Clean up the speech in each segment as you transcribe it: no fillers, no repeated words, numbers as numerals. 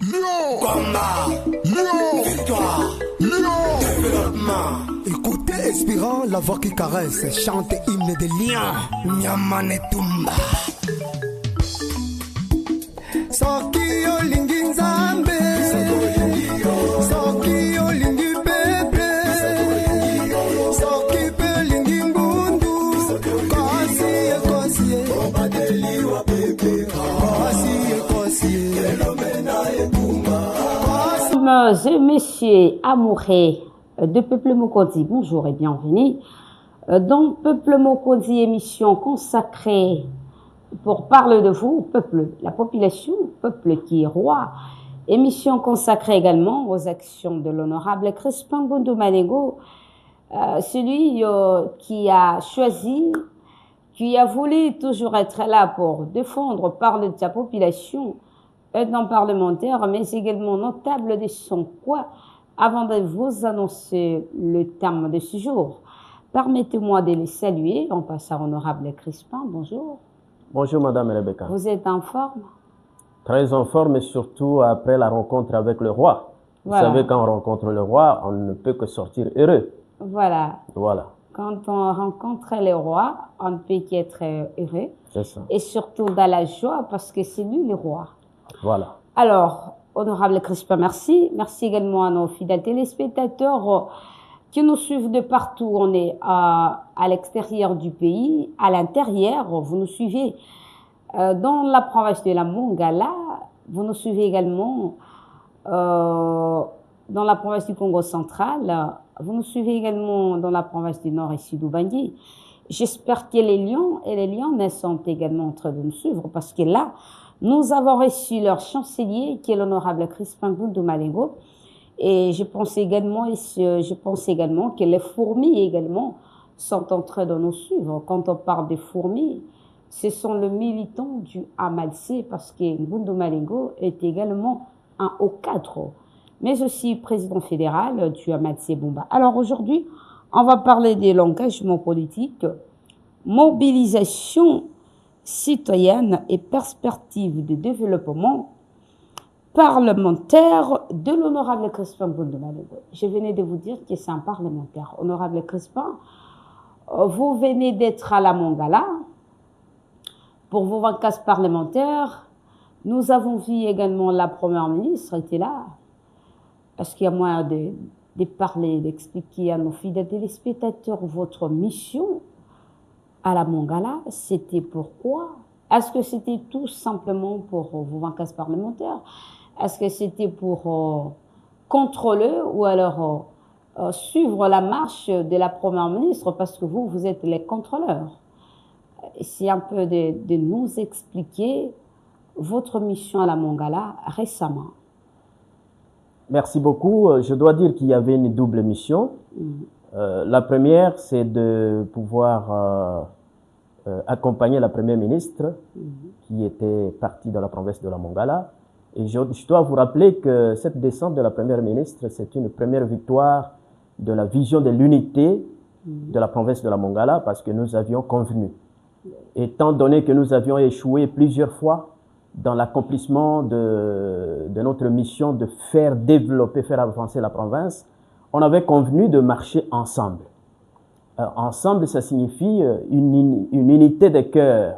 Lyon, combat, Lyon, victoire, Lyon, développement. Écoutez Espérant, la voix qui caresse, chante hymne de Lyon. Nyamane Tumba. Soki olingi nzambe, soki olingi pepe, soki pe olingi mbundu, kosi obadeliwa pepe, kosi Mesdames et messieurs amoureux de Peuple Mokondi, bonjour et bienvenue dans Peuple Mokondi, émission consacrée pour parler de vous, peuple, la population, peuple qui est roi. Émission consacrée également aux actions de l'honorable Crispin Goundou Manego, celui qui a choisi, qui a voulu toujours être là pour défendre, parler de sa population, d'un parlementaire, mais également notable de son poids. Avant de vous annoncer le thème de ce jour, permettez-moi de les saluer. On passe à l'honorable Crispin, bonjour. Bonjour Madame Rebecca. Vous êtes en forme? Très en forme, et surtout après la rencontre avec le roi. Voilà. Vous savez, quand on rencontre le roi, on ne peut que sortir heureux. Voilà. Voilà. Quand on rencontre le roi, on ne peut qu'être heureux. C'est ça. Et surtout dans la joie, parce que c'est lui le roi. Voilà. Alors, honorable Crispin, merci. Merci également à nos fidèles téléspectateurs qui nous suivent de partout. On est à l'extérieur du pays, à l'intérieur. Vous nous suivez dans la province de la Mongala. Vous nous suivez également dans la province du Congo central. Vous nous suivez également dans la province du Nord et Sud Ubangi. J'espère que les Lions et les Lyonnais sont également en train de nous suivre parce que là, nous avons reçu leur chancelier qui est l'honorable Crispin Goundou Manego. Et je pense également que les fourmis également sont en train de nous suivre. Quand on parle des fourmis, ce sont les militants du Amalsé parce que Goundou Manego est également un haut cadre, mais aussi président fédéral du Amalsé Bomba. Alors aujourd'hui, on va parler de l'engagement politique, mobilisation citoyenne et perspective de développement parlementaire de l'honorable Crispin Goundou Manego. Je venais de vous dire que c'est un parlementaire. Honorable Crispin, vous venez d'être à la Mongala pour vos vacances parlementaires. Nous avons vu également la première ministre était là. Est-ce qu'il y a moyen de parler, d'expliquer à nos fidèles téléspectateurs votre mission à la Mongala? C'était pourquoi? Est-ce que c'était tout simplement pour vos vacances parlementaires? Est-ce que c'était pour contrôler ou alors suivre la marche de la première ministre parce que vous êtes les contrôleurs? C'est un peu de nous expliquer votre mission à la Mongala récemment. Merci beaucoup. Je dois dire qu'il y avait une double mission. La première, c'est de pouvoir accompagner la première ministre qui était partie dans la province de la Mongala. Et je dois vous rappeler que cette descente de la première ministre, c'est une première victoire de la vision de l'unité de la province de la Mongala parce que nous avions convenu. Étant donné que nous avions échoué plusieurs fois dans l'accomplissement de notre mission de faire développer, faire avancer la province, on avait convenu de marcher ensemble. Ensemble, ça signifie une unité de cœur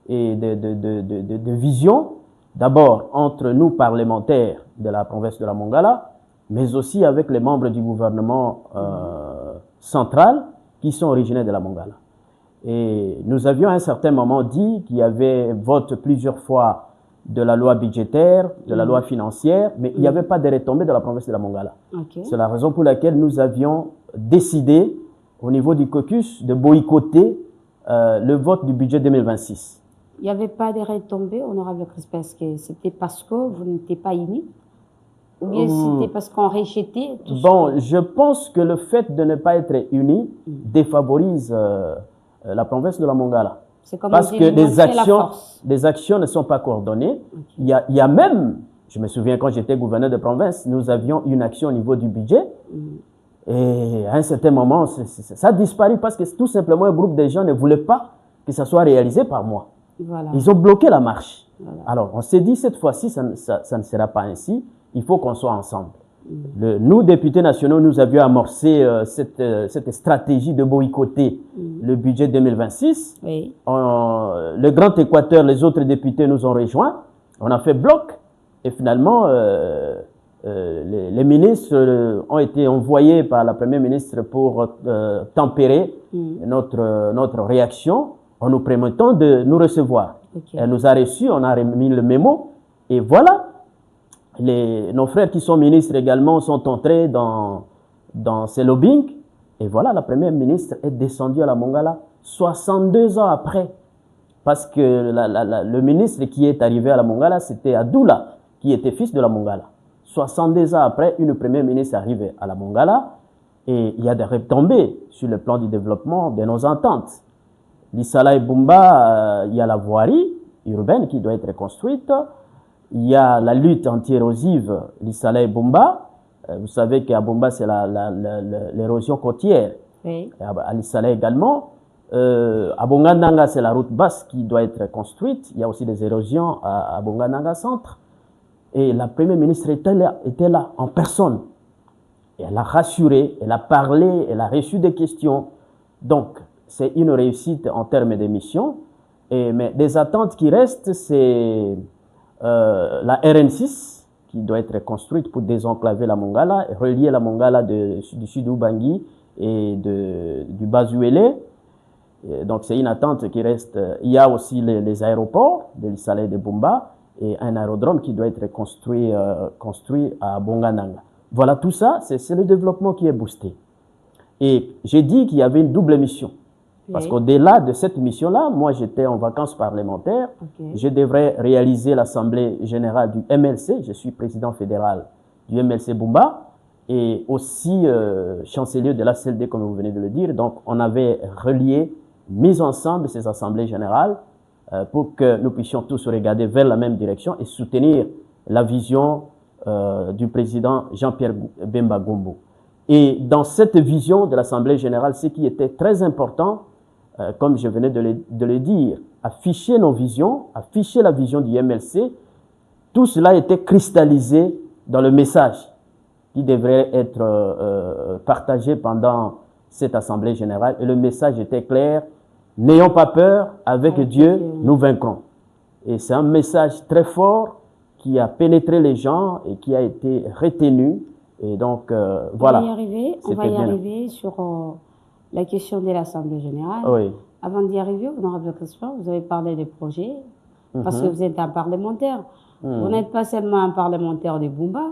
et de vision, d'abord entre nous parlementaires de la province de la Mongala, mais aussi avec les membres du gouvernement central qui sont originaires de la Mongala. Et nous avions à un certain moment dit qu'il y avait vote plusieurs fois de la loi budgétaire, de la loi financière, mais il n'y avait pas de retombées de la province de la Mongala. Okay. C'est la raison pour laquelle nous avions décidé au niveau du caucus de boycotter le vote du budget 2026. Il n'y avait pas de retombées, honorable Crispin, est-ce que c'était parce que vous n'étiez pas unis? Ou bien c'était parce qu'on rejetait tout Bon, je pense que le fait de ne pas être unis défavorise la province de la Mongala. Parce que des actions ne sont pas coordonnées. Okay. Il y a même, je me souviens quand j'étais gouverneur de province, nous avions une action au niveau du budget. Et à un certain moment, ça a disparu parce que tout simplement un groupe de gens ne voulait pas que ça soit réalisé par moi. Voilà. Ils ont bloqué la marche. Voilà. Alors, on s'est dit, cette fois-ci, ça ne sera pas ainsi. Il faut qu'on soit ensemble. Nous, députés nationaux, nous avions amorcé cette stratégie de boycotter le budget 2026. Oui. Le Grand Équateur, les autres députés nous ont rejoints. On a fait bloc. Et finalement, les ministres ont été envoyés par la Première ministre pour tempérer notre réaction en nous permettant de nous recevoir. Okay. Elle nous a reçus, on a remis le mémo. Et voilà. Nos frères qui sont ministres également sont entrés dans ces lobbying. Et voilà, la première ministre est descendue à la Mongala 62 ans après. Parce que le ministre qui est arrivé à la Mongala, c'était Adoula, qui était fils de la Mongala. 62 ans après, une première ministre arrive à la Mongala et il y a des retombées sur le plan du développement de nos ententes. L'Issala et Bumba, il y a la voirie urbaine qui doit être construite. Il y a la lutte anti-érosive, l'Issala et Bumba. Vous savez qu'à Bumba, c'est l'érosion côtière. Oui. À l'Issala également. À Bongandanga, c'est la route basse qui doit être construite. Il y a aussi des érosions à Bongandanga centre. Et la première ministre était là en personne. Et elle a rassuré, elle a parlé, elle a reçu des questions. Donc, c'est une réussite en termes d'émissions. Mais des attentes qui restent, c'est la RN6 qui doit être construite pour désenclaver la Mongala, et relier la Mongala du sud Ubangi et du Bazuélé. Donc c'est une attente qui reste. Il y a aussi les aéroports de l'Issala et de Bumba et un aérodrome qui doit être construit à Bongananga. Voilà, tout ça, c'est le développement qui est boosté. Et j'ai dit qu'il y avait une double mission. Parce qu'au-delà de cette mission-là, moi j'étais en vacances parlementaires. Je devrais réaliser l'Assemblée générale du MLC. Je suis président fédéral du MLC Bumba et aussi chancelier de la CLD, comme vous venez de le dire. Donc on avait relié, mis ensemble ces assemblées générales pour que nous puissions tous regarder vers la même direction et soutenir la vision du président Jean-Pierre Bemba Gombo. Et dans cette vision de l'Assemblée générale, ce qui était très important, comme je venais de le dire, afficher nos visions, afficher la vision du MLC, tout cela était cristallisé dans le message qui devrait être partagé pendant cette Assemblée générale. Et le message était clair, n'ayons pas peur, avec Dieu, nous vaincrons. Et c'est un message très fort qui a pénétré les gens et qui a été retenu. Et donc, voilà. On va y arriver sur la question de l'Assemblée générale. Oui. Avant d'y arriver, honorable Crispin, vous avez parlé des projets, parce que vous êtes un parlementaire. Vous n'êtes pas seulement un parlementaire de Bumba,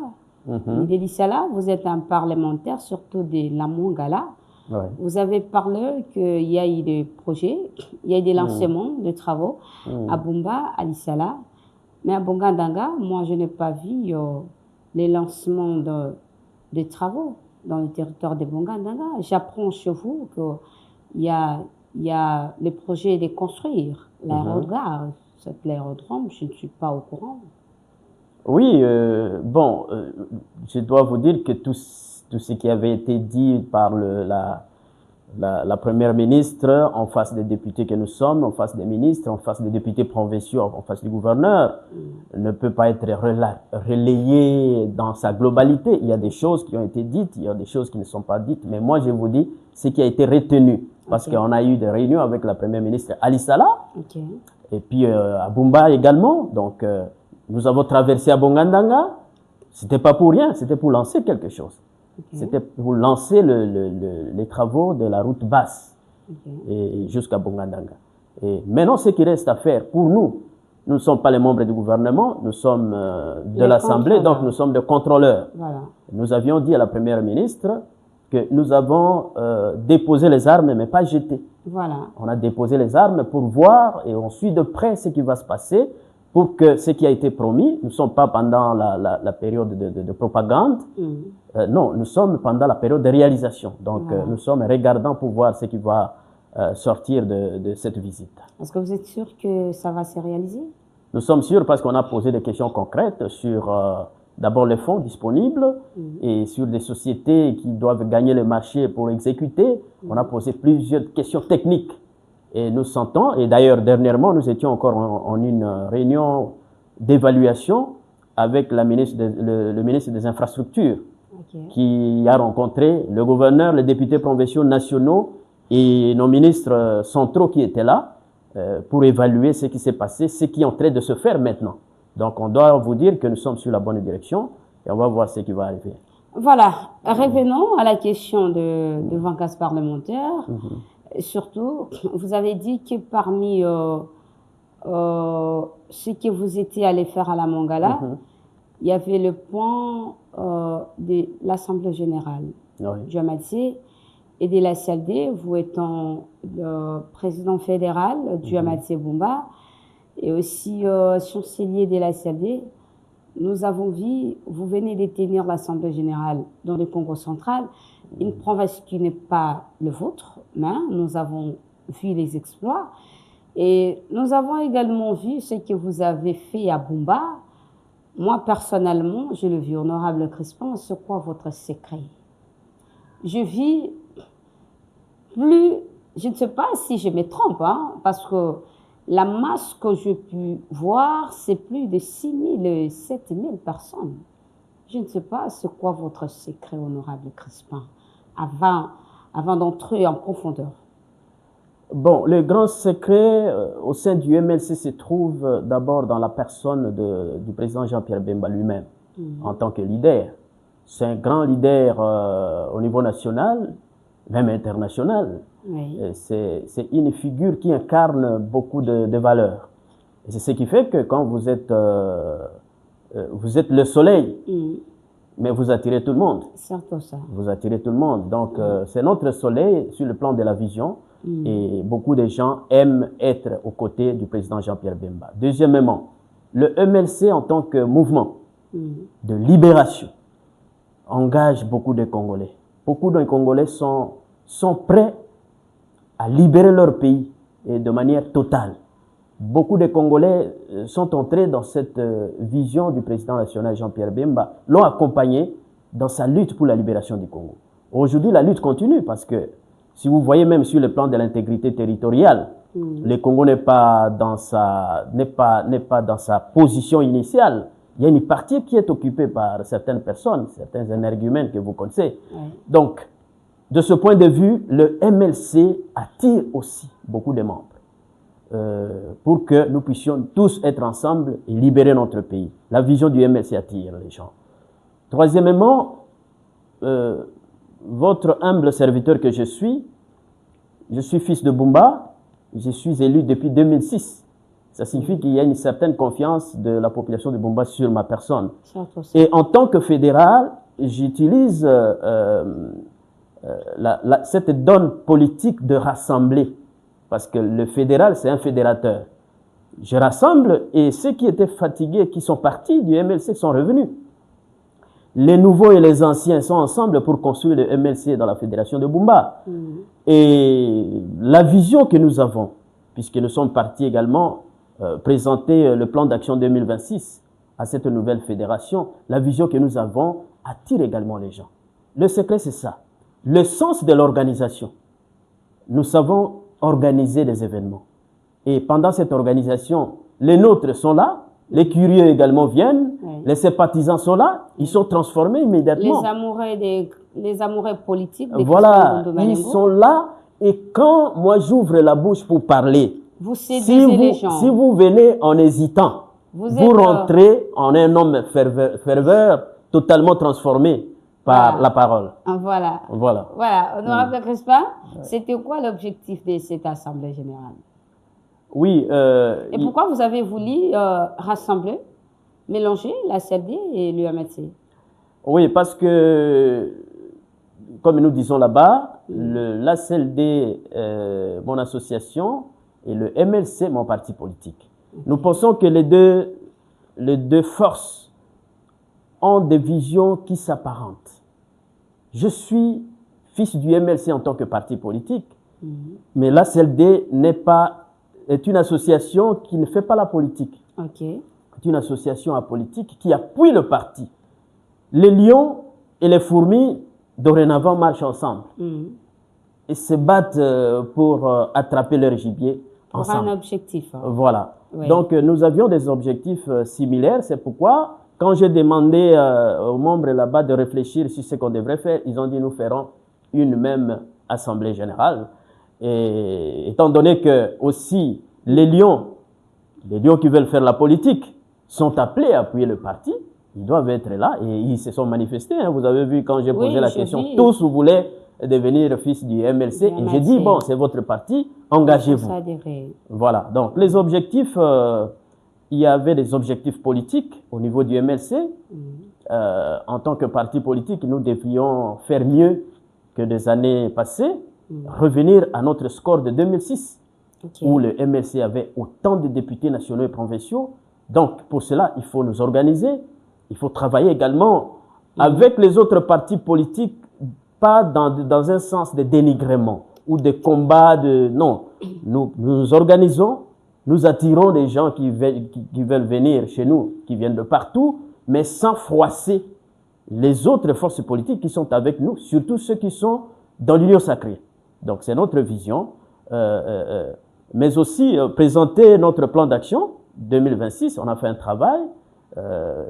de l'Issala, vous êtes un parlementaire surtout de la Mongala. Vous avez parlé qu'il y a eu des projets, il y a eu des lancements de travaux à Bumba, à l'Issala. Mais à Bongandanga, moi, je n'ai pas vu les lancements de travaux dans le territoire de Bongandanga. J'apprends chez vous qu'il y a le projet de construire l'aérodrome. L'aérodrome, je ne suis pas au courant. Oui, bon, je dois vous dire que tout ce qui avait été dit par la première ministre, en face des députés que nous sommes, en face des ministres, en face des députés provinciaux, en face du gouverneur, ne peut pas être relayé dans sa globalité. Il y a des choses qui ont été dites, il y a des choses qui ne sont pas dites, mais moi je vous dis ce qui a été retenu, parce qu'on a eu des réunions avec la première ministre Ali Salah, et puis à Bumba également, donc nous avons traversé à Bongandanga, c'était pas pour rien, c'était pour lancer quelque chose. C'était pour lancer les travaux de la route basse et jusqu'à Bongandanga. Et maintenant, ce qui reste à faire pour nous, nous ne sommes pas les membres du gouvernement, nous sommes de l'Assemblée, donc nous sommes des contrôleurs. Voilà. Nous avions dit à la première ministre que nous avons déposé les armes, mais pas jeté. Voilà. On a déposé les armes pour voir et on suit de près ce qui va se passer pour que ce qui a été promis, nous ne sommes pas pendant la période de propagande, non, nous sommes pendant la période de réalisation. Donc, nous sommes regardants pour voir ce qui va sortir de cette visite. Est-ce que vous êtes sûr que ça va se réaliser? Nous sommes sûrs parce qu'on a posé des questions concrètes sur d'abord les fonds disponibles et sur des sociétés qui doivent gagner le marché pour exécuter. On a posé plusieurs questions techniques. Et nous sentons, et d'ailleurs dernièrement, nous étions encore en une réunion d'évaluation avec le ministre des Infrastructures, qui a rencontré le gouverneur, les députés provinciaux nationaux et nos ministres centraux qui étaient là pour évaluer ce qui s'est passé, ce qui est en train de se faire maintenant. Donc on doit vous dire que nous sommes sur la bonne direction et on va voir ce qui va arriver. Voilà, revenons à la question de vacances parlementaires. Surtout, vous avez dit que parmi ce que vous étiez allé faire à la Mongala, il y avait le point de l'Assemblée générale du Amathé et de la CLD, vous étant le président fédéral du Amathé Bumba et aussi chancelier de la CLD. Nous avons vu, vous venez de tenir l'Assemblée générale dans le Congo central, une province qui n'est pas le vôtre, mais nous avons vu les exploits. Et nous avons également vu ce que vous avez fait à Bumba. Moi, personnellement, je le vis, honorable Crispin, c'est quoi votre secret? Je vis plus, je ne sais pas si je me trompe, hein, parce que la masse que j'ai pu voir, c'est plus de 6 000, 7 000 personnes. Je ne sais pas c'est quoi votre secret, honorable Crispin, avant d'entrer en profondeur. Bon, le grand secret au sein du MLC se trouve d'abord dans la personne du président Jean-Pierre Bemba lui-même, en tant que leader. C'est un grand leader au niveau national, même international. Oui. C'est une figure qui incarne beaucoup de valeurs. Et c'est ce qui fait que quand vous êtes le soleil, mais vous attirez tout le monde. Certes ça. Vous attirez tout le monde. Donc, c'est notre soleil sur le plan de la vision. Et beaucoup de gens aiment être aux côtés du président Jean-Pierre Bemba. Deuxièmement, le MLC en tant que mouvement de libération engage beaucoup de Congolais. Beaucoup de Congolais sont prêts à libérer leur pays et de manière totale. Beaucoup de Congolais sont entrés dans cette vision du président national Jean-Pierre Bemba, l'ont accompagné dans sa lutte pour la libération du Congo. Aujourd'hui, la lutte continue parce que si vous voyez même sur le plan de l'intégrité territoriale, le Congo n'est pas dans sa position initiale. Il y a une partie qui est occupée par certaines personnes, certains énergumènes que vous connaissez. Donc, de ce point de vue, le MLC attire aussi beaucoup de membres pour que nous puissions tous être ensemble et libérer notre pays. La vision du MLC attire les gens. Troisièmement, votre humble serviteur que je suis fils de Bumba, je suis élu depuis 2006. Ça signifie qu'il y a une certaine confiance de la population de Bumba sur ma personne. Et en tant que fédéral, j'utilise cette donne politique de rassembler. Parce que le fédéral, c'est un fédérateur. Je rassemble et ceux qui étaient fatigués, qui sont partis du MLC, sont revenus. Les nouveaux et les anciens sont ensemble pour construire le MLC dans la fédération de Bumba. Et la vision que nous avons, puisque nous sommes partis également présenter le plan d'action 2026 à cette nouvelle fédération, la vision que nous avons attire également les gens. Le secret, c'est ça. Le sens de l'organisation. Nous savons organiser des événements. Et pendant cette organisation, les nôtres sont là, les curieux également viennent, les sympathisants sont là, ils sont transformés immédiatement. Les amoureux politiques. Voilà, ils sont là et quand moi j'ouvre la bouche pour parler, vous séduisez les gens. Si vous venez en hésitant, vous rentrez en un homme ferveur, totalement transformé par la parole. Voilà. Honorable Crispin, c'était quoi l'objectif de cette Assemblée générale? Oui. Et pourquoi vous avez voulu rassembler, mélanger la CLD et l'UMC? Oui, parce que, comme nous disons là-bas, la CLD, mon association, et le MLC, mon parti politique. Nous pensons que les deux forces ont des visions qui s'apparentent. Je suis fils du MLC en tant que parti politique, mais la CLD est une association qui ne fait pas la politique. C'est une association apolitique qui appuie le parti. Les lions et les fourmis, dorénavant, marchent ensemble. et se battent pour attraper leur gibier ensemble. Pour un objectif. Voilà. Oui. Donc, nous avions des objectifs similaires. C'est pourquoi, quand j'ai demandé aux membres là-bas de réfléchir sur ce qu'on devrait faire, ils ont dit nous ferons une même assemblée générale. Et étant donné que aussi les lions qui veulent faire la politique sont appelés à appuyer le parti, ils doivent être là et ils se sont manifestés. Hein. Vous avez vu quand j'ai posé la question, tous vous voulez devenir fils du MLC. Et j'ai dit, bon, c'est votre parti, engagez-vous. Voilà. Donc, les objectifs, il y avait des objectifs politiques au niveau du MLC. En tant que parti politique, nous devions faire mieux que des années passées, revenir à notre score de 2006, où le MLC avait autant de députés nationaux et provinciaux. Donc, pour cela, il faut nous organiser. Il faut travailler également avec les autres partis politiques, pas dans un sens de dénigrement ou de combat. Non, nous nous organisons, nous attirons des gens qui veulent venir chez nous, qui viennent de partout, mais sans froisser les autres forces politiques qui sont avec nous, surtout ceux qui sont dans l'union sacrée. Donc, c'est notre vision, mais aussi présenter notre plan d'action 2026. On a fait un travail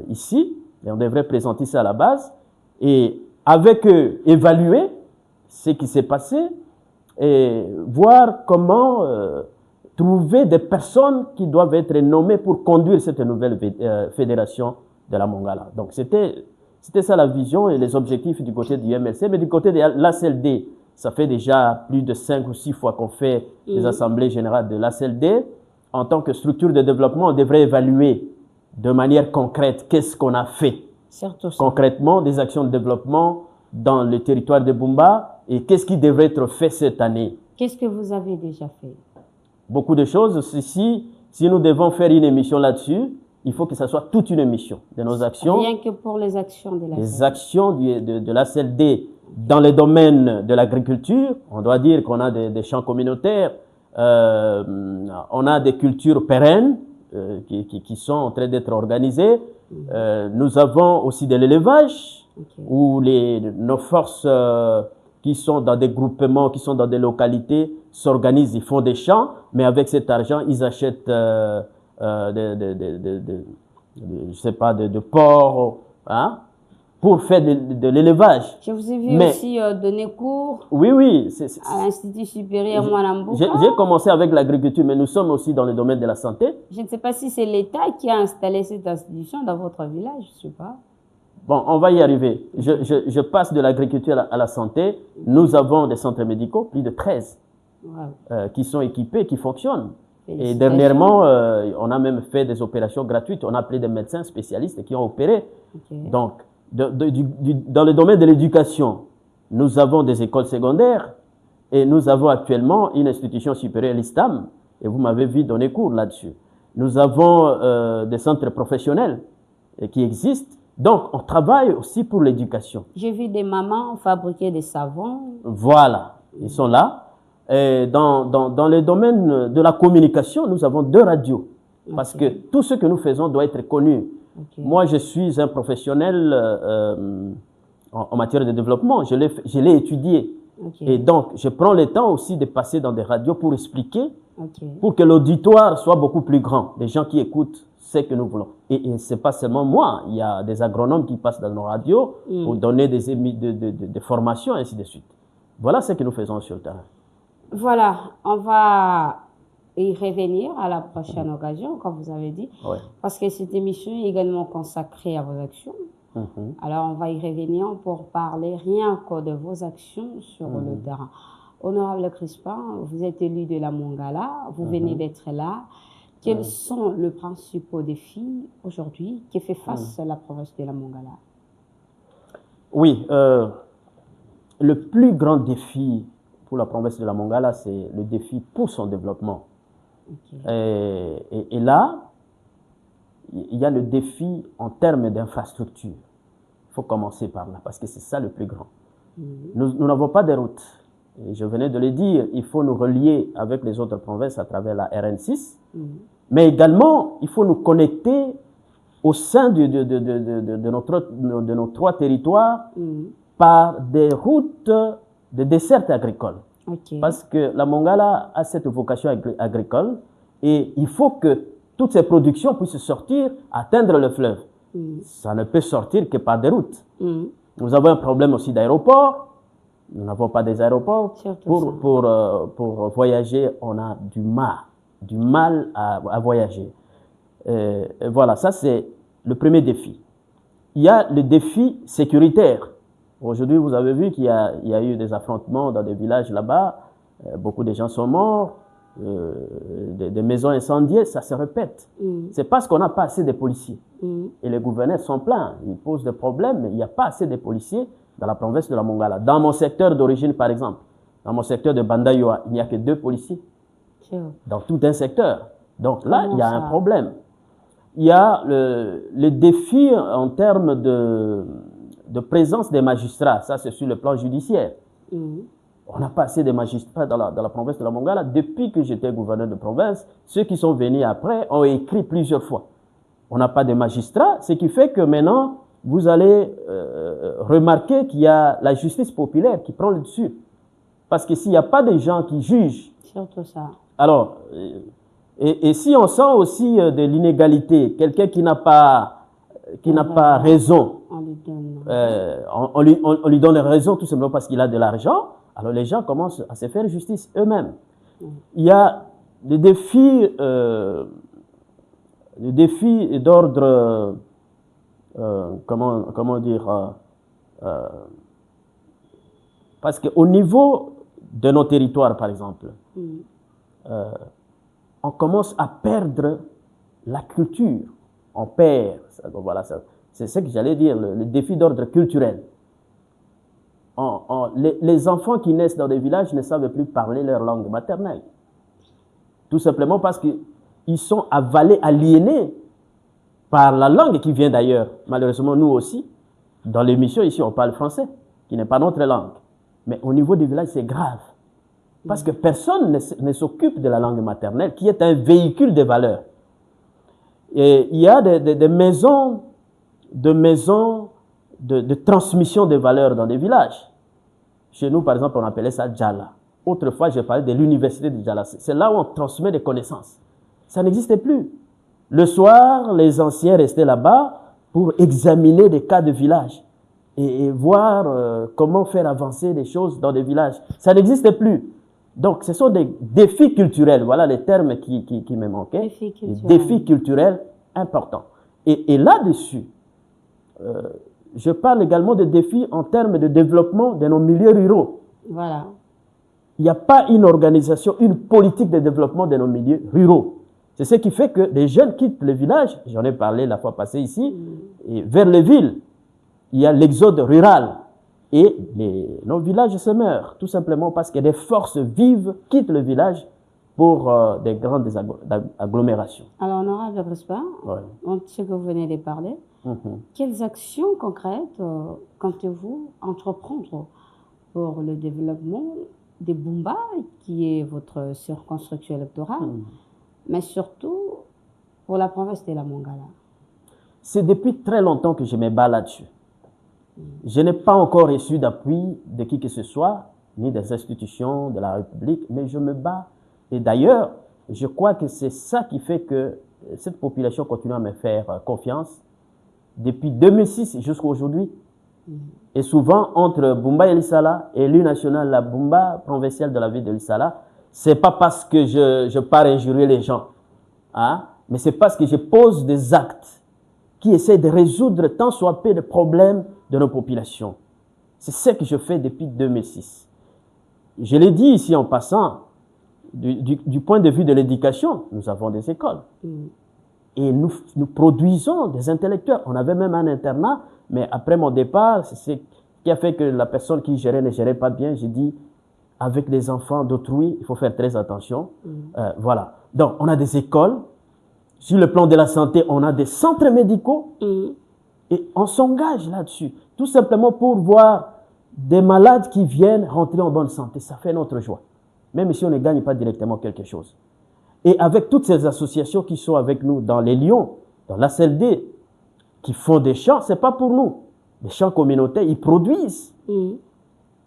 ici, et on devrait présenter ça à la base, et avec eux, évaluer ce qui s'est passé et voir comment trouver des personnes qui doivent être nommées pour conduire cette nouvelle fédération de la Mongala. Donc, c'était ça la vision et les objectifs du côté du MLC, mais du côté de l'ACLD, ça fait déjà plus de 5 ou 6 fois qu'on fait les assemblées générales de l'ACLD. En tant que structure de développement, on devrait évaluer de manière concrète qu'est-ce qu'on a fait concrètement des actions de développement dans le territoire de Bumba et qu'est-ce qui devrait être fait cette année. Qu'est-ce que vous avez déjà fait? Beaucoup de choses. Si nous devons faire une émission là-dessus, il faut que ce soit toute une émission de nos actions. Rien que pour les actions de l'ACLD. Les actions de l'ACLD dans les domaines de l'agriculture. On doit dire qu'on a des champs communautaires, on a des cultures pérennes qui sont en train d'être organisées. Nous avons aussi de l'élevage, où nos forces qui sont dans des groupements, qui sont dans des localités, s'organisent, ils font des champs, mais avec cet argent, ils achètent je sais pas, de porc, hein, pour faire de l'élevage. Je vous ai vu aussi donner cours à l'Institut supérieur Mwanambuka. J'ai commencé avec l'agriculture, mais nous sommes aussi dans le domaine de la santé. Je ne sais pas si c'est l'État qui a installé cette institution dans votre village, je ne sais pas. Bon, on va y arriver. Je passe de l'agriculture à la santé. Nous avons des centres médicaux, plus de 13, qui sont équipés, qui fonctionnent. Et dernièrement, on a même fait des opérations gratuites. On a appelé des médecins spécialistes qui ont opéré. Donc, dans le domaine de l'éducation, nous avons des écoles secondaires et nous avons actuellement une institution supérieure, l'ISTAM, et vous m'avez vu donner cours là-dessus. Nous avons des centres professionnels qui existent. Donc, on travaille aussi pour l'éducation. J'ai vu des mamans fabriquer des savons. Voilà, ils sont là. Et dans le domaine de la communication, nous avons 2 radios. Parce que tout ce que nous faisons doit être connu. Moi, je suis un professionnel en matière de développement. Je l'ai étudié. Et donc, je prends le temps aussi de passer dans des radios pour expliquer, pour que l'auditoire soit beaucoup plus grand. Des gens qui écoutent ce que nous voulons. Et ce n'est pas seulement moi. Il y a des agronomes qui passent dans nos radios pour donner des formations, ainsi de suite. Voilà ce que nous faisons sur le terrain. Voilà, on va y revenir à la prochaine occasion, comme vous avez dit, parce que cette émission est également consacrée à vos actions. Alors, on va y revenir pour parler rien que de vos actions sur le terrain. Honorable Crispin, vous êtes élu de la Mongala, vous venez d'être là. Quels sont les principaux défis aujourd'hui qui fait face à la province de la Mongala? Oui, le plus grand défi pour la province de la Mongala, c'est le défi pour son développement. Et là, il y a le défi en termes d'infrastructure. Il faut commencer par là, parce que c'est ça le plus grand. Nous n'avons pas de route. Et je venais de le dire, il faut nous relier avec les autres provinces à travers la RN6. Mais également, il faut nous connecter au sein de nos 3 territoires par des routes de desserte agricole. Ok. Parce que la Mongala a cette vocation agricole et il faut que toutes ces productions puissent sortir, atteindre le fleuve. Ça ne peut sortir que par des routes. Nous avons un problème aussi d'aéroport. Nous n'avons pas des aéroports. Pour voyager, on a du mal à voyager. Voilà, ça c'est le premier défi. Il y a le défi sécuritaire. Aujourd'hui, vous avez vu qu'il y a eu des affrontements dans des villages là-bas. Beaucoup de gens sont morts. Des maisons incendiées, ça se répète. C'est parce qu'on n'a pas assez de policiers. Et les gouverneurs sont pleins. Ils posent des problèmes, mais il n'y a pas assez de policiers dans la province de la Mongala. Dans mon secteur d'origine, par exemple, dans mon secteur de Bandayoa, il n'y a que 2 policiers. Dans tout un secteur. Donc là, il y a un problème. Il y a le défi en termes de présence des magistrats. Ça, c'est sur le plan judiciaire. On n'a pas assez de magistrats dans la province de la Mongala. Depuis que j'étais gouverneur de province, ceux qui sont venus après ont écrit plusieurs fois. On n'a pas de magistrats, ce qui fait que maintenant, vous allez remarquer qu'il y a la justice populaire qui prend le dessus. Parce que s'il n'y a pas de gens qui jugent, surtout ça. Alors, et si on sent aussi de l'inégalité, quelqu'un qui n'a pas raison, on lui donne raison tout simplement parce qu'il a de l'argent, alors les gens commencent à se faire justice eux-mêmes. Il y a des défis d'ordre, comment dire, parce qu'au niveau de nos territoires, par exemple, on commence à perdre la culture. On perd, voilà, c'est ce que j'allais dire, le défi d'ordre culturel. Les enfants qui naissent dans des villages ne savent plus parler leur langue maternelle. Tout simplement parce qu'ils sont avalés, aliénés par la langue qui vient d'ailleurs. Malheureusement, nous aussi, dans l'émission ici, on parle français, qui n'est pas notre langue. Mais au niveau du village, c'est grave. Parce que personne ne s'occupe de la langue maternelle, qui est un véhicule de valeurs. Et il y a des maisons de transmission de valeurs dans des villages. Chez nous, par exemple, on appelait ça Djala. Autrefois, j'ai parlé de l'université de Djala. C'est là où on transmet des connaissances. Ça n'existait plus. Le soir, les anciens restaient là-bas pour examiner des cas de village et voir comment faire avancer les choses dans des villages. Ça n'existait plus. Donc, ce sont des défis culturels. Voilà les termes qui me manquaient. Des défis culturels importants. Et là-dessus, je parle également de défis en termes de développement de nos milieux ruraux. Voilà. Il n'y a pas une organisation, une politique de développement de nos milieux ruraux. C'est ce qui fait que les jeunes quittent le village, j'en ai parlé la fois passée ici, et vers les villes. Il y a l'exode rural. Et nos villages se meurent, tout simplement parce que des forces vives quittent le village pour des grandes agglomérations. Alors, honorable Crispa, ce que vous venez de parler, quelles actions concrètes comptez-vous entreprendre pour le développement des Bumba, qui est votre circonscription électorale, mais surtout pour la province de la Mongala? C'est depuis très longtemps que je me bats là-dessus. Je n'ai pas encore reçu d'appui de qui que ce soit, ni des institutions de la République, mais je me bats. Et d'ailleurs, je crois que c'est ça qui fait que cette population continue à me faire confiance depuis 2006 jusqu'à aujourd'hui. Et souvent, entre Bumba et Lissala, élu national, la Bumba provinciale de la ville de Lissala, c'est pas parce que je pars injurier les gens, hein, mais c'est parce que je pose des actes qui essaient de résoudre tant soit peu de problèmes de nos populations. C'est ce que je fais depuis 2006. Je l'ai dit ici en passant, du point de vue de l'éducation, nous avons des écoles. Et nous produisons des intellectuels. On avait même un internat, mais après mon départ, c'est ce qui a fait que la personne qui gérait ne gérait pas bien. J'ai dit, avec les enfants d'autrui, il faut faire très attention. Voilà. Donc, on a des écoles. Sur le plan de la santé, on a des centres médicaux. Et on s'engage là-dessus. Tout simplement pour voir des malades qui viennent rentrer en bonne santé. Ça fait notre joie. Même si on ne gagne pas directement quelque chose. Et avec toutes ces associations qui sont avec nous dans les Lions, dans l'ACLD, qui font des champs, c'est pas pour nous. Les champs communautaires, ils produisent.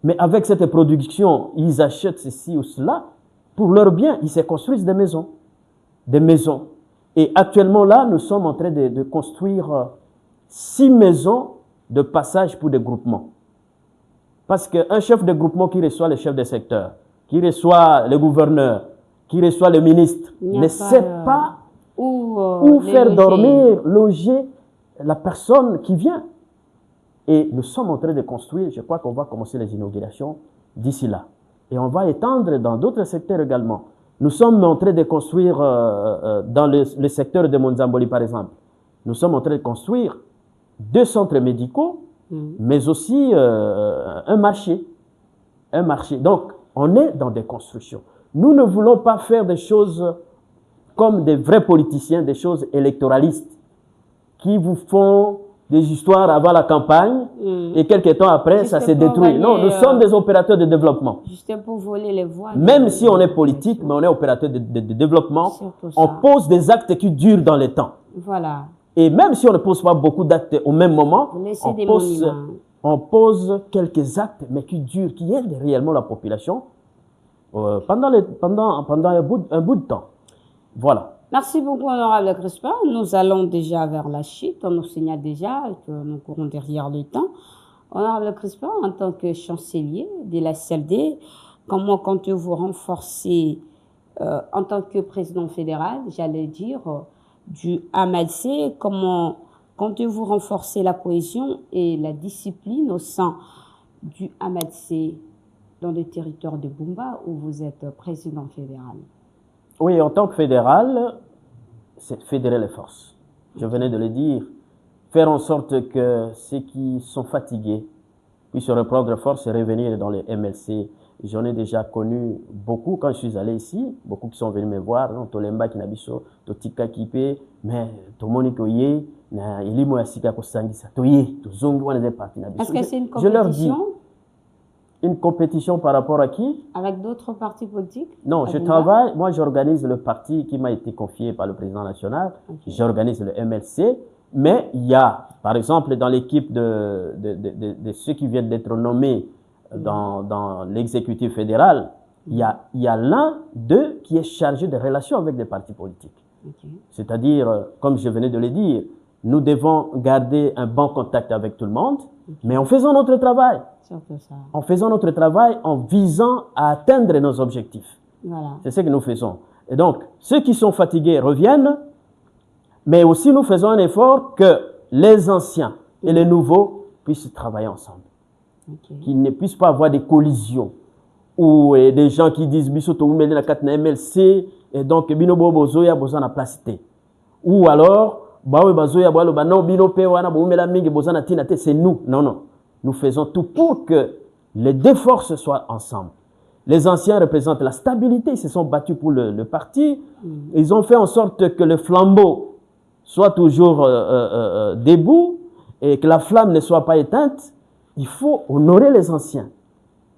Mais avec cette production, ils achètent ceci ou cela pour leur bien. Ils se construisent des maisons. Des maisons. Et actuellement, là, nous sommes en train de construire 6 maisons de passage pour des groupements. Parce qu'un chef de groupement qui reçoit le chef de secteur, qui reçoit le gouverneur, qui reçoit le ministre, ne sait pas où faire dormir, loger la personne qui vient. Et nous sommes en train de construire, je crois qu'on va commencer les inaugurations d'ici là. Et on va étendre dans d'autres secteurs également. Nous sommes en train de construire dans le secteur de Monzamboli, par exemple. Nous sommes en train de construire 2 centres médicaux, mais aussi un marché. Un marché. Donc, on est dans des constructions. Nous ne voulons pas faire des choses comme des vrais politiciens, des choses électoralistes qui vous font des histoires avant la campagne et quelques temps après, juste ça se détruit. Non, nous sommes des opérateurs de développement. Juste pour voler les voix. Même si on est politique, mais on est opérateur de développement, on pose des actes qui durent dans le temps. Voilà. Et même si on ne pose pas beaucoup d'actes au même moment, on pose quelques actes, mais qui durent, qui aident réellement la population pendant un bout de temps. Voilà. Merci beaucoup, honorable Crispin. Nous allons déjà vers la chute. On nous signale déjà que nous courons derrière le temps. Honorable Crispin, en tant que chancelier de la CLD, comment comptez-vous renforcer, en tant que président fédéral, j'allais dire, du AMALC, comment comptez-vous renforcer la cohésion et la discipline au sein du AMALC dans le territoire de Bumba où vous êtes président fédéral? Oui, en tant que fédéral, c'est fédérer les forces. Je venais de le dire, faire en sorte que ceux qui sont fatigués puissent reprendre force et revenir dans les MLC. J'en ai déjà connu beaucoup quand je suis allé ici, beaucoup qui sont venus me voir, Tolemba qui nabiso, Totika Kipe, mais Tomoni Koye, na Ilimo Yasika Kosangisa, Toye, Tozongi, on est partis nabiso. Est-ce que c'est une compétition? Je leur dis, une compétition par rapport à qui? Avec d'autres partis politiques? Non, je travaille, moi j'organise le parti qui m'a été confié par le président national, j'organise le MLC, mais il y a, par exemple, dans l'équipe de ceux qui viennent d'être nommés dans l'exécutif fédéral, il y a l'un d'eux qui est chargé des relations avec des partis politiques. C'est-à-dire, comme je venais de le dire, nous devons garder un bon contact avec tout le monde, mais en faisant notre travail. En faisant notre travail, en visant à atteindre nos objectifs. Voilà. C'est ce que nous faisons. Et donc, ceux qui sont fatigués reviennent, mais aussi nous faisons un effort que les anciens et les nouveaux puissent travailler ensemble. Qu'ils ne puissent pas avoir des collisions ou des gens qui disent Bisoto ou la MLC et donc Binobo Bozoya Bozana Placité. Ou alors, Bawe Bazoya Boalo Bano Bino Pewana Boumela Mingi Bozana Tinate, c'est nous. Non, non. Nous faisons tout pour que les deux forces soient ensemble. Les anciens représentent la stabilité, ils se sont battus pour le parti. Ils ont fait en sorte que le flambeau soit toujours debout et que la flamme ne soit pas éteinte. Il faut honorer les anciens.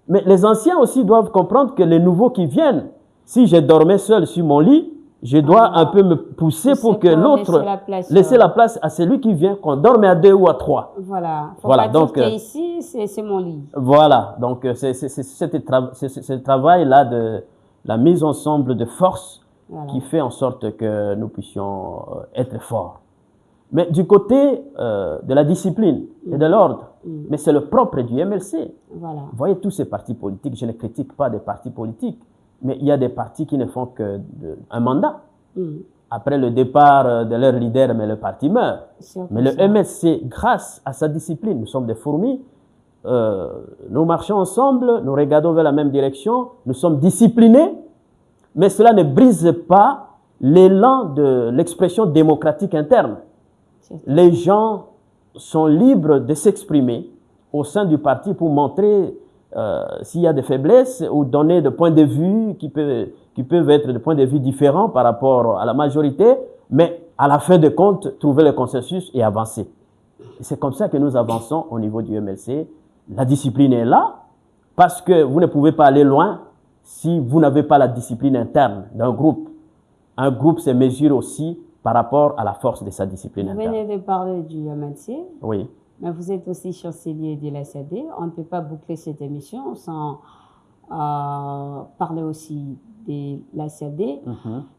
Mais les anciens aussi doivent comprendre que les nouveaux qui viennent, si je dormais seul sur mon lit, je dois un peu me pousser pour que l'autre laisse la place à celui qui vient, qu'on dorme à 2 ou à 3. Voilà. Faut pas dire que ici, c'est mon lit. Voilà. Donc, c'est ce travail-là de la mise ensemble de forces qui fait en sorte que nous puissions être forts. Mais du côté de la discipline et de l'ordre, mais c'est le propre du MLC. Voilà. Vous voyez tous ces partis politiques, je ne critique pas des partis politiques, mais il y a des partis qui ne font qu'un mandat. Après le départ de leur leader, mais le parti meurt. Mais le MLC, grâce à sa discipline, nous sommes des fourmis, nous marchons ensemble, nous regardons vers la même direction, nous sommes disciplinés, mais cela ne brise pas l'élan de l'expression démocratique interne. Les gens sont libres de s'exprimer au sein du parti pour montrer s'il y a des faiblesses ou donner des points de vue qui peuvent être des points de vue différents par rapport à la majorité, mais à la fin de compte, trouver le consensus et avancer. C'est comme ça que nous avançons au niveau du MLC. La discipline est là parce que vous ne pouvez pas aller loin si vous n'avez pas la discipline interne d'un groupe. Un groupe se mesure aussi par rapport à la force de sa discipline interne. Vous venez de parler du MLC. Oui. Mais vous êtes aussi chancelier de la SAD. On ne peut pas boucler cette émission sans parler aussi de la SAD.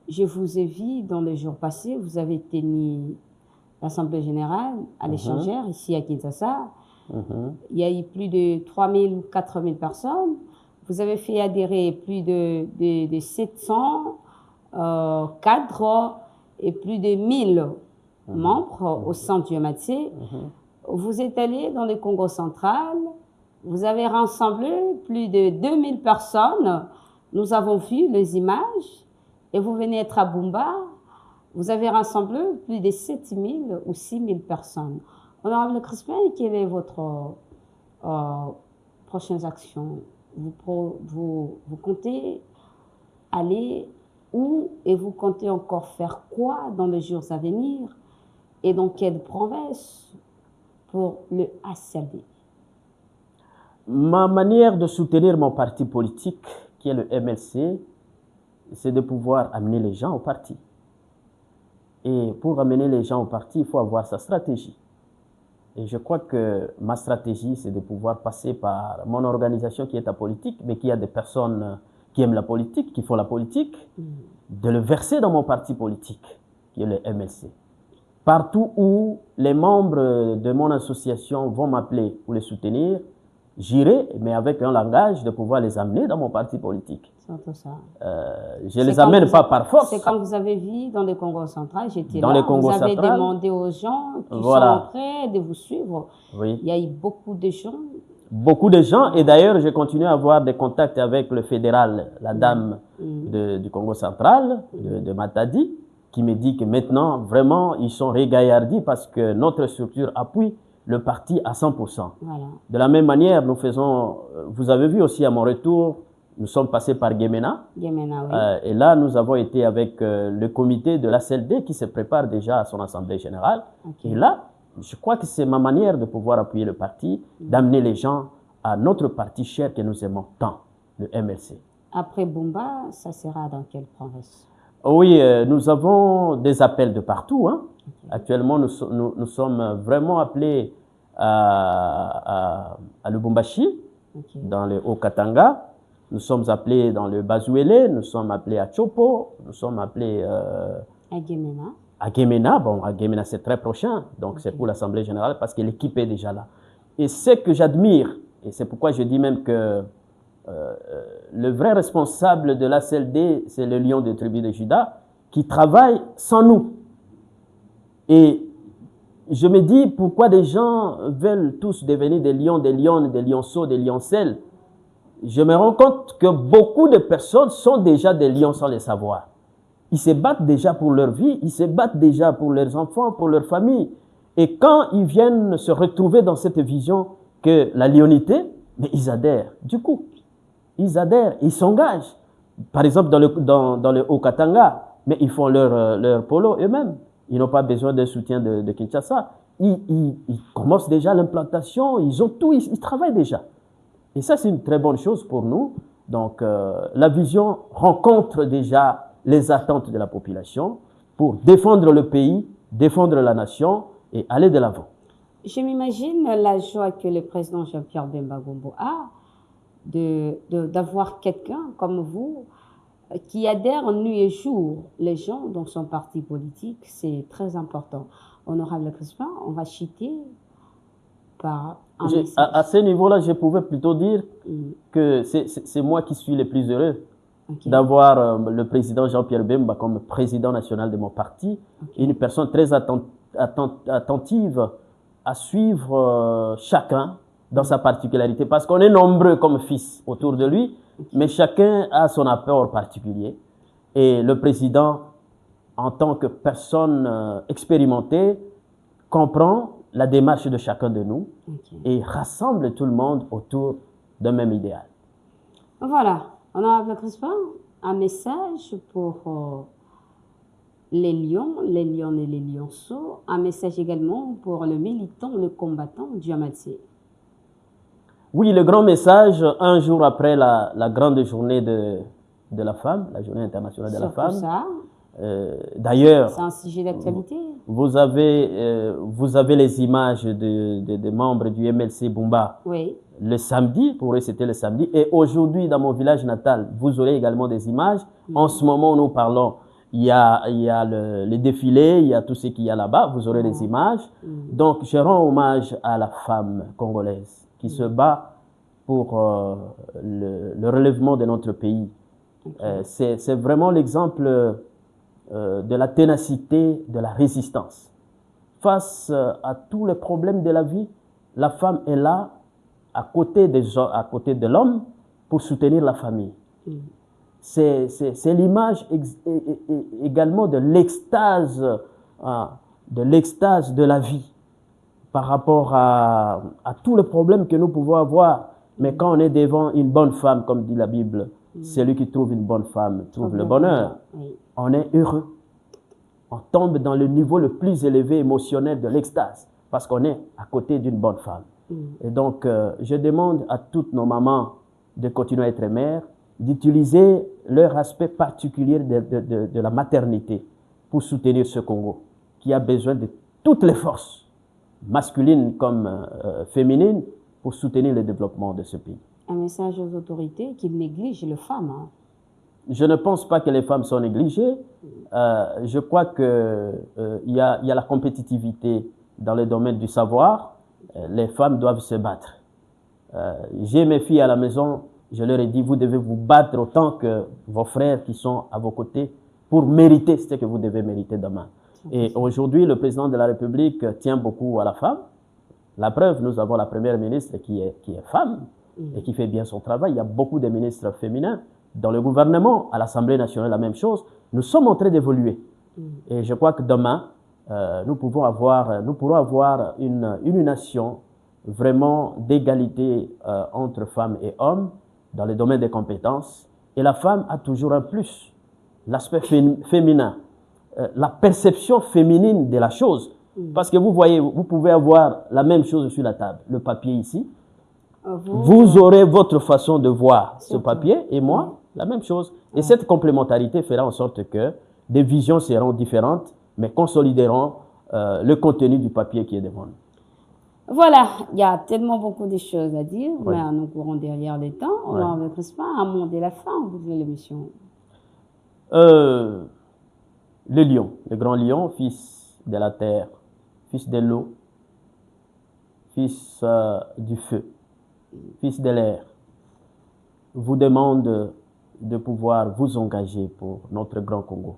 Je vous ai vu dans les jours passés, vous avez tenu l'Assemblée générale à l'échangeur ici à Kinshasa. Il y a eu plus de 3000 ou 4000 personnes. Vous avez fait adhérer plus de 700 cadres et plus de 1000 membres au sein du MATC. Vous êtes allé dans le Congo central. Vous avez rassemblé plus de 2000 personnes. Nous avons vu les images. Et vous venez être à Bumba. Vous avez rassemblé plus de 7000 ou 6000 personnes. Honorable Crispin, quelle est votre prochaine action? Vous comptez aller où et vous comptez encore faire quoi dans les jours à venir et dans quelle province pour le ACD? Ma manière de soutenir mon parti politique, qui est le MLC, c'est de pouvoir amener les gens au parti. Et pour amener les gens au parti, il faut avoir sa stratégie. Et je crois que ma stratégie, c'est de pouvoir passer par mon organisation qui est la politique, mais qui a des personnes qui aiment la politique, qui font la politique, de le verser dans mon parti politique, qui est le MLC. Partout où les membres de mon association vont m'appeler pour les soutenir, j'irai, mais avec un langage de pouvoir les amener dans mon parti politique. C'est tout ça. Je ne les amène pas par force. C'est comme vous avez vu dans le Congo central, j'étais là. Vous avez demandé aux gens qui sont prêts de vous suivre. Oui. Il y a eu beaucoup de gens. Beaucoup de gens, et d'ailleurs, j'ai continué à avoir des contacts avec le fédéral, la dame du Congo central, de Matadi, qui me dit que maintenant, vraiment, ils sont régaillardis parce que notre structure appuie le parti à 100%. Voilà. De la même manière, nous faisons, vous avez vu aussi à mon retour, nous sommes passés par Gemena. Gemena, oui. Et là, nous avons été avec le comité de la CLD qui se prépare déjà à son assemblée générale. Et là, je crois que c'est ma manière de pouvoir appuyer le parti, d'amener les gens à notre parti cher que nous aimons tant, le MLC. Après Bumba, ça sera dans quelle province? Oui, nous avons des appels de partout. Hein. Actuellement, nous sommes vraiment appelés à Lubumbashi, dans le Haut-Katanga. Nous sommes appelés dans le Bazuele, nous sommes appelés à Chopo, nous sommes appelés à Gemena. À Gemena, bon, à Gemena c'est très prochain, donc c'est pour l'Assemblée générale parce que l'équipe est déjà là. Et ce que j'admire, et c'est pourquoi je dis même que le vrai responsable de l'ACLD, c'est le lion des tribus de Juda, qui travaille sans nous. Et je me dis pourquoi des gens veulent tous devenir des lions, des lionnes, des lionceaux, des lioncelles. Je me rends compte que beaucoup de personnes sont déjà des lions sans le savoir. Ils se battent déjà pour leur vie, ils se battent déjà pour leurs enfants, pour leur famille. Et quand ils viennent se retrouver dans cette vision que la lionité, mais ils adhèrent. Du coup, ils adhèrent, ils s'engagent. Par exemple, dans le Haut-Katanga, mais ils font leur polo eux-mêmes. Ils n'ont pas besoin d'un soutien de Kinshasa. Ils commencent déjà l'implantation, ils ont tout, ils travaillent déjà. Et ça, c'est une très bonne chose pour nous. Donc, la vision rencontre déjà les attentes de la population pour défendre le pays, défendre la nation et aller de l'avant. Je m'imagine la joie que le président Jean-Pierre Bemba Gombo a d'avoir quelqu'un comme vous qui adhère nuit et jour les gens dans son parti politique. C'est très important. Honorable Crispin, on va chuter par un message. À ce niveau-là, je pouvais plutôt dire que c'est moi qui suis le plus heureux d'avoir le président Jean-Pierre Bemba comme président national de mon parti, une personne très attentive à suivre chacun dans sa particularité, parce qu'on est nombreux comme fils autour de lui, mais chacun a son apport particulier. Et le président, en tant que personne expérimentée, comprend la démarche de chacun de nous et rassemble tout le monde autour d'un même idéal. Voilà, honorable Crispin, un message pour les lions et les lionceaux, un message également pour le militant, le combattant du Amatsé. Oui, le grand message, un jour après la grande journée de la femme, la journée internationale de la femme, D'ailleurs, C'est un sujet d'actualité. vous avez les images de membres du MLC Bumba Oui. le samedi, pour eux c'était le samedi, et aujourd'hui dans mon village natal, vous aurez également des images. En ce moment où nous parlons, il y a le défilé, il y a tout ce qu'il y a là-bas, vous aurez des images. Donc je rends hommage à la femme congolaise qui se bat pour le relèvement de notre pays. C'est vraiment l'exemple de la ténacité, de la résistance. Face à tous les problèmes de la vie, la femme est là, à côté de l'homme, pour soutenir la famille. C'est l'image également de l'extase de la vie par rapport à tous les problèmes que nous pouvons avoir. Mais quand on est devant une bonne femme, comme dit la Bible, celui qui trouve une bonne femme trouve le bonheur. Oui. On est heureux. On tombe dans le niveau le plus élevé émotionnel de l'extase parce qu'on est à côté d'une bonne femme. Et donc, je demande à toutes nos mamans de continuer à être mères, d'utiliser leur aspect particulier de la maternité pour soutenir ce Congo qui a besoin de toutes les forces, masculines comme féminines, pour soutenir le développement de ce pays. Un message aux autorités qui négligent les femmes. Hein. Je ne pense pas que les femmes sont négligées. Je crois qu'il y a la compétitivité dans le domaine du savoir. Les femmes doivent se battre. J'ai mes filles à la maison, je leur ai dit, vous devez vous battre autant que vos frères qui sont à vos côtés pour mériter ce que vous devez mériter demain. Et aujourd'hui, le président de la République tient beaucoup à la femme. La preuve, nous avons la première ministre qui est femme et qui fait bien son travail. Il y a beaucoup de ministres féminins. Dans le gouvernement, à l'Assemblée nationale, la même chose. Nous sommes en train d'évoluer. Et je crois que demain, nous pourrons avoir une nation vraiment d'égalité entre femmes et hommes dans le domaine des compétences. Et la femme a toujours un plus, l'aspect féminin, la perception féminine de la chose. Parce que vous voyez, vous pouvez avoir la même chose sur la table, le papier ici. Vous aurez votre façon de voir ce papier et moi, la même chose. Et cette complémentarité fera en sorte que des visions seront différentes, mais consolideront le contenu du papier qui est devant nous. Voilà, il y a tellement beaucoup de choses à dire, Oui. mais nous courons derrière les temps. On va avec Crispin, un mot de la fin au bout de l'émission. Le lion, le grand lion, fils de la terre, fils de l'eau, fils du feu, fils de l'air, vous demande de pouvoir vous engager pour notre grand Congo.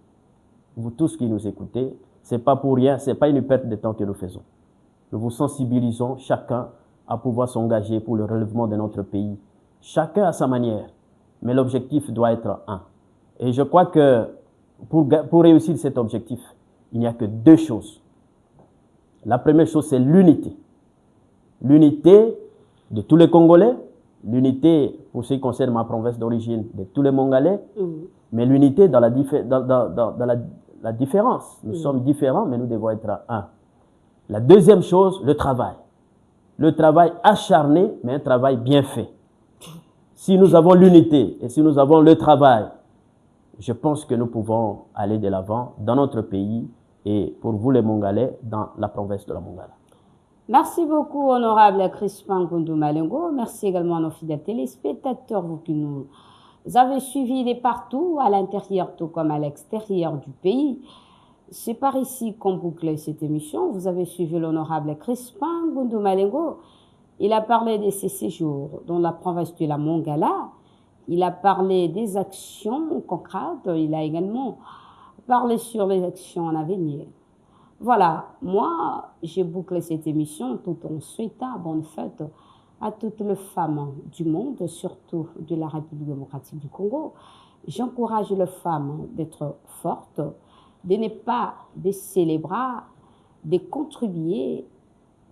Vous tous qui nous écoutez, c'est pas pour rien, c'est pas une perte de temps que nous faisons. Nous vous sensibilisons chacun à pouvoir s'engager pour le relèvement de notre pays. Chacun à sa manière, mais l'objectif doit être un. Et je crois que pour réussir cet objectif, il n'y a que deux choses. La première chose, c'est l'unité. L'unité de tous les Congolais, l'unité, pour ce qui concerne ma province d'origine, de tous les Mongolais, mais l'unité dans la différence. Nous sommes différents, mais nous devons être un. La deuxième chose, le travail. Le travail acharné, mais un travail bien fait. Si nous avons l'unité et si nous avons le travail, je pense que nous pouvons aller de l'avant dans notre pays et pour vous les Mongolais, dans la province de la Mongala. Merci beaucoup, honorable Crispin Nkoundou Malengo. Merci également à nos fidèles téléspectateurs, vous qui nous avez suivis de partout, à l'intérieur tout comme à l'extérieur du pays. C'est par ici qu'on boucle cette émission. Vous avez suivi l'honorable Crispin Nkoundou Malengo. Il a parlé de ses séjours dans la province de la Mongala. Il a parlé des actions concrètes. Il a également parlé sur les actions à venir. Voilà, moi, j'ai bouclé cette émission tout en souhaitant bonne fête à toutes les femmes du monde, surtout de la République démocratique du Congo. J'encourage les femmes d'être fortes, de ne pas baisser les bras, de contribuer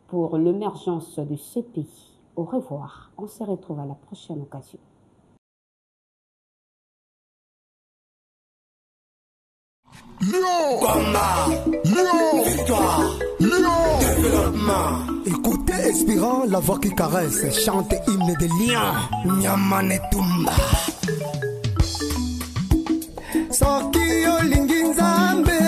pour l'émergence de ce pays. Au revoir, on se retrouve à la prochaine occasion. Lion, combat, lion, victoire, lion, développement. Écoutez, Espérant, la voix qui caresse, chante hymne des lions. Nyamane Tumba. soki olingi nzambe